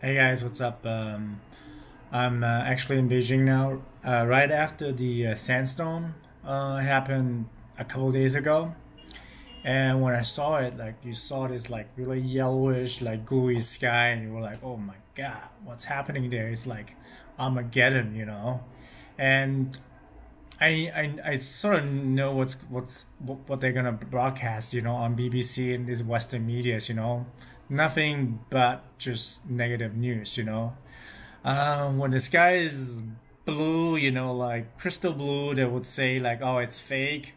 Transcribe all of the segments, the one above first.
Hey guys, what's up? I'm actually in Beijing now. Right after the Sandstorm happened a couple days ago, and when I saw it, like you saw this like really yellowish, like gooey sky, and you were like, "Oh my God, what's happening there?" It's like Armageddon, you know. And I sort of know what they're gonna broadcast, you know, on BBC and these Western medias, you know, nothing but just negative news, you know. When the sky is blue, you know, like crystal blue, they would say like, oh, it's fake,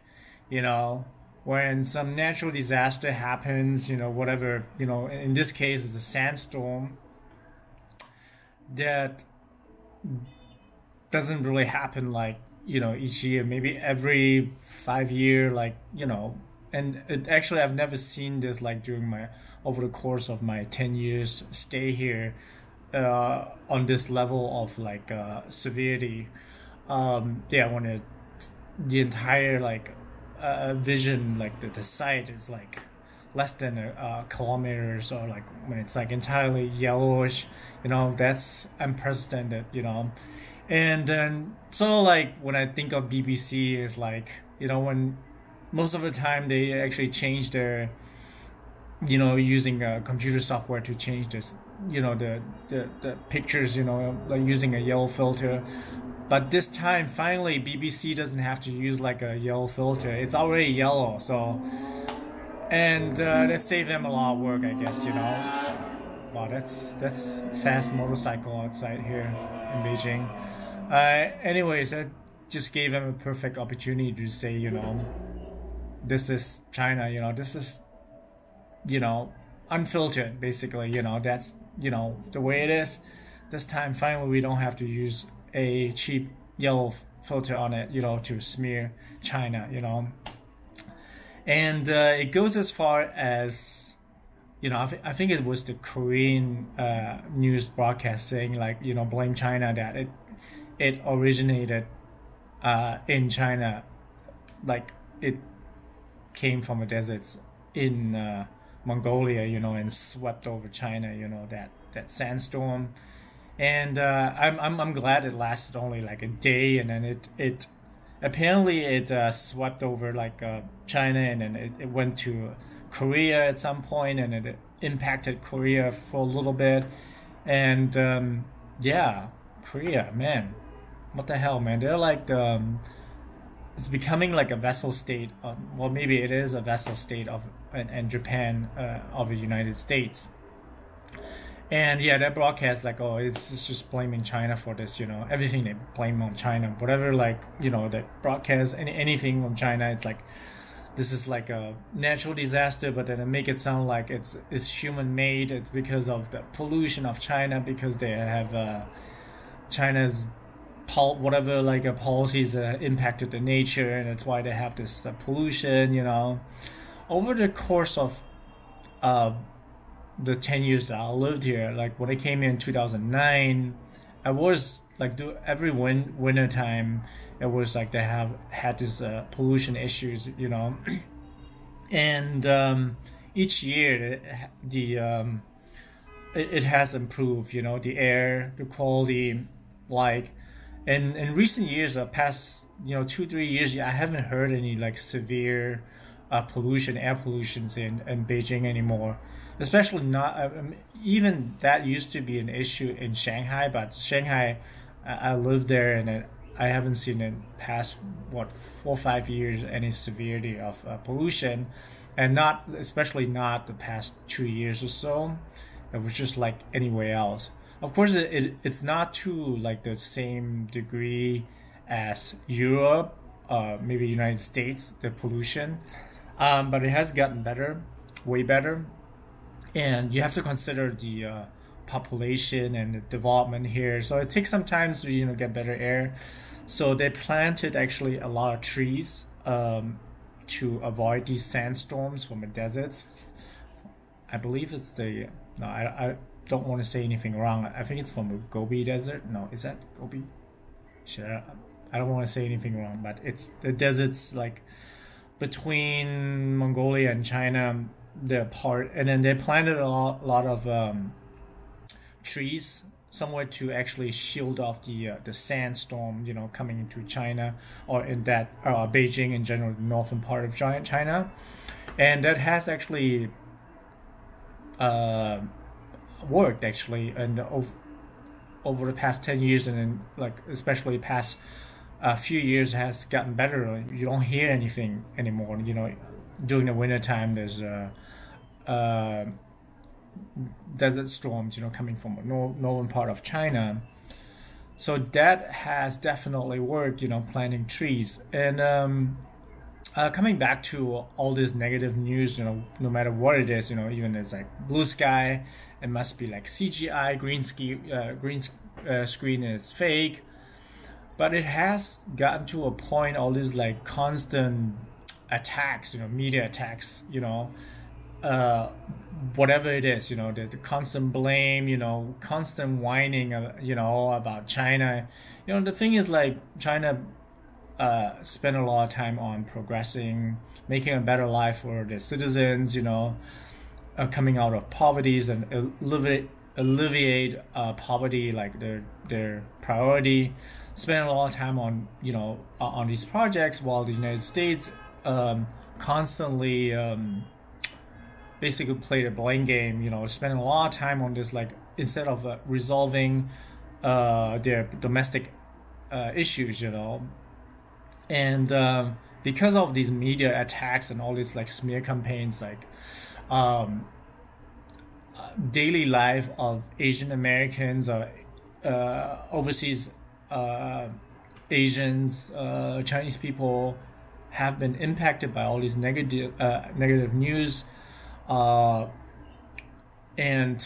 you know. When some natural disaster happens, you know, whatever, you know, in this case, it's a sandstorm that doesn't really happen like each year, maybe every 5 year, like and actually I've never seen this like during my over the course of my 10 years stay here on this level of like severity. Yeah, when the entire like vision, like the site is like less than a kilometers, or like when it's like entirely yellowish, you know, that's unprecedented, you know. And then so like when I think of BBC, is like, you know, when most of the time they actually change their, you know, using computer software to change this, you know, the pictures, you know, like using a yellow filter. But this time, finally, BBC doesn't have to use like a yellow filter. It's already yellow, so and that saved them a lot of work, I guess, you know. Wow, that's fast motorcycle outside here in Beijing. Anyways, that just gave them a perfect opportunity to say, you know, this is China, you know, this is, you know, unfiltered, basically, you know, that's, you know, the way it is. This time, finally, we don't have to use a cheap yellow filter on it, you know, to smear China, you know. And it goes as far as, you know, I think it was the Korean news broadcast saying, like, you know, blame China, that it originated in China, like it came from the deserts in Mongolia, you know, and swept over China, you know, that sandstorm. And I'm glad it lasted only like a day, and then it apparently it swept over like China, and then it went to Korea at some point, and it impacted Korea for a little bit. And yeah, Korea, man, what the hell, man? They're like it's becoming like a vessel state. Well, maybe it is a vessel state of and Japan of the United States. And yeah, that broadcast like, oh, it's just blaming China for this, you know, everything they blame on China, whatever, like, you know, that broadcast anything from China, it's like this is like a natural disaster, but then they make it sound like it's human made. It's because of the pollution of China, because they have China's whatever like policies impacted the nature, and that's why they have this pollution, you know. Over the course of uh, the 10 years that I lived here, like when I came in 2009, I was like every winter time, it was like they have had this pollution issues, you know. And each year it has improved, you know, the air, the quality, like. And in recent years, the past, you know, 2 3 years, I haven't heard any like severe pollution, air pollutions in Beijing anymore. Especially not even that used to be an issue in Shanghai, but Shanghai, I lived there, and I haven't seen in past what 4 or 5 years any severity of pollution, and not especially not the past 2 years or so. It was just like anywhere else. Of course, it's not to like the same degree as Europe, maybe United States, the pollution, but it has gotten better, way better. And you have to consider the population and the development here. So it takes some time to, you know, get better air. So they planted actually a lot of trees to avoid these sandstorms from the deserts. I believe it's the no, I don't want to say anything wrong. I think it's from the Gobi Desert. No, is that Gobi? Sure. I don't want to say anything wrong, but it's the deserts like between Mongolia and China, the part, and then they planted a lot of trees somewhere to actually shield off the sandstorm, coming into China, or in that Beijing in general, the northern part of China, and that has actually worked actually, and over the past 10 years, and then like especially past few years has gotten better. You don't hear anything anymore. During the winter time, there's desert storms, coming from the northern part of China. So that has definitely worked, planting trees. And coming back to all this negative news, no matter what it is, even it's like blue sky, it must be like CGI, green screen is fake. But it has gotten to a point, all these like constant attacks, media attacks, whatever it is, the constant blame, constant whining, about China. The thing is, like, China spent a lot of time on progressing, making a better life for the citizens, coming out of poverty and alleviate poverty, like their priority. Spending a lot of time on on these projects, while the United States constantly basically played a blame game, spending a lot of time on this, like, instead of resolving their domestic issues, and because of these media attacks and all these like smear campaigns, like daily life of Asian Americans or overseas Asians, Chinese people have been impacted by all these negative news, and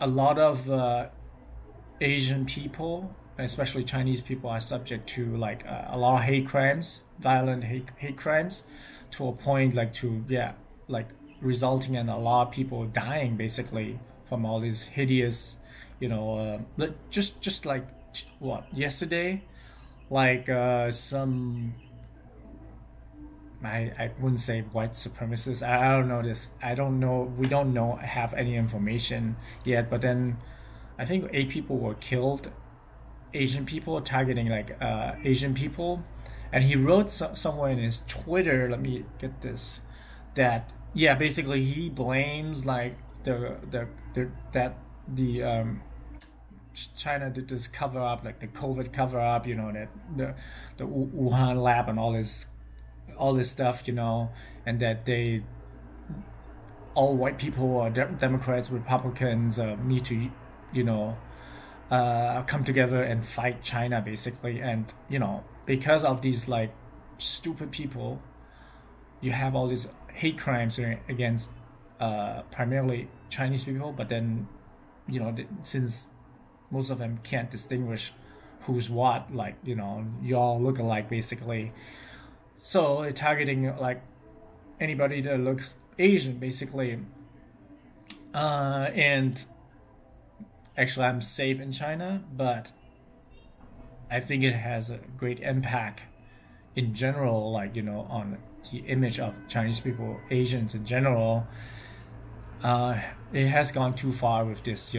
a lot of Asian people, especially Chinese people, are subject to like a lot of hate crimes, violent hate crimes, to a point like resulting in a lot of people dying basically from all these hideous, just like what yesterday, like some, I wouldn't say white supremacists. I don't know this. I don't know. We don't have any information yet. But then, I think 8 people were killed. Asian people, targeting like Asian people, and he wrote somewhere in his Twitter. Let me get this. That basically he blames like the China did this cover up, like the COVID cover up, that the Wuhan lab and all this stuff, and that all white people or Democrats, Republicans need to, come together and fight China basically. And because of these like stupid people, you have all these hate crimes against primarily Chinese people. But then since most of them can't distinguish who's what, like y'all look alike basically, so they're targeting like anybody that looks Asian basically. And actually I'm safe in China, but I think it has a great impact in general, like on the image of Chinese people, Asians in general. It has gone too far with this,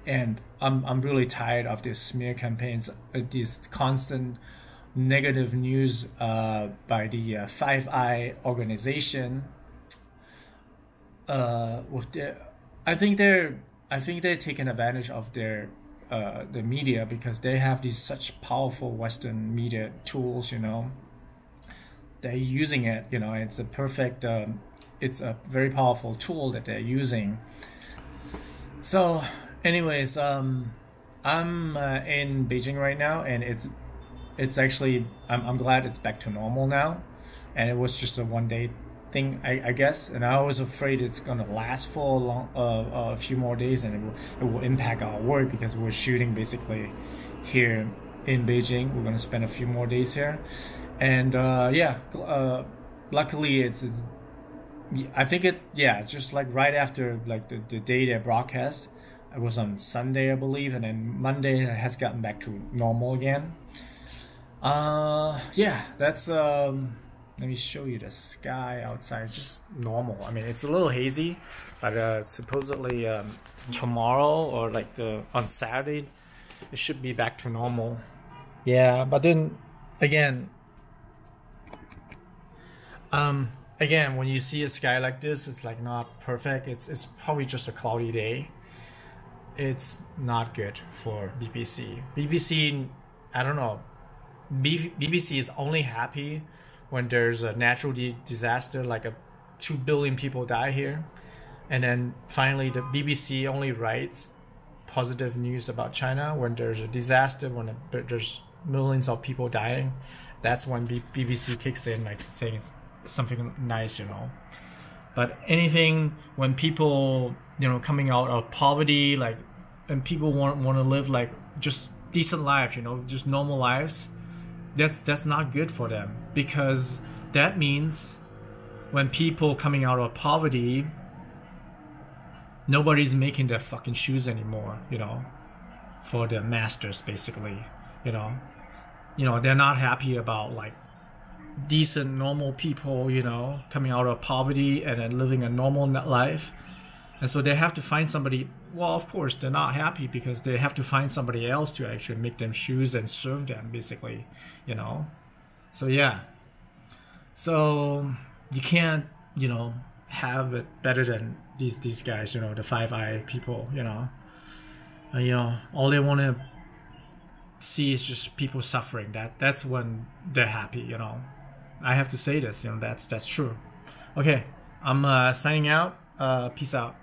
and I'm really tired of these smear campaigns, these constant negative news by the Five Eye organization. I think they're taking advantage of the media, because they have these such powerful Western media tools. They're using it. It's a perfect. It's a very powerful tool that they're using. So, anyways, I'm in Beijing right now, and it's actually I'm glad it's back to normal now, and it was just a one-day thing, I guess. And I was afraid it's gonna last for a few more days, and it will impact our work, because we're shooting basically here in Beijing. We're gonna spend a few more days here, and luckily I think just like right after like the day they broadcast. It was on Sunday, I believe, and then Monday it has gotten back to normal again. That's Let me show you the sky outside. It's just normal. I mean, it's a little hazy, but supposedly tomorrow or like on Saturday, it should be back to normal. Yeah, but then again, when you see a sky like this, it's like not perfect. It's probably just a cloudy day. It's not good for BBC. BBC, I don't know. BBC is only happy when there's a natural disaster, like 2 billion people die here, and then finally the BBC only writes positive news about China when there's a disaster, when there's millions of people dying. That's when BBC kicks in, like saying something nice, you know. But anything when people, you know, coming out of poverty, like, and people want to live like just decent lives, you know, just normal lives, that's not good for them, because that means when people coming out of poverty, nobody's making their fucking shoes anymore, you know, for their masters, basically, you know, they're not happy about like decent normal people, you know, coming out of poverty and then living a normal life. And so they have to find somebody. Well, of course they're not happy because they have to find somebody else to actually make them shoes and serve them, basically, you know. So yeah, so you can't, you know, have it better than these guys, you know, the Five Eye people, you know. You know, all they want to see is just people suffering. That's when they're happy, you know. I have to say this, you know, that's true. Okay, I'm signing out. Peace out.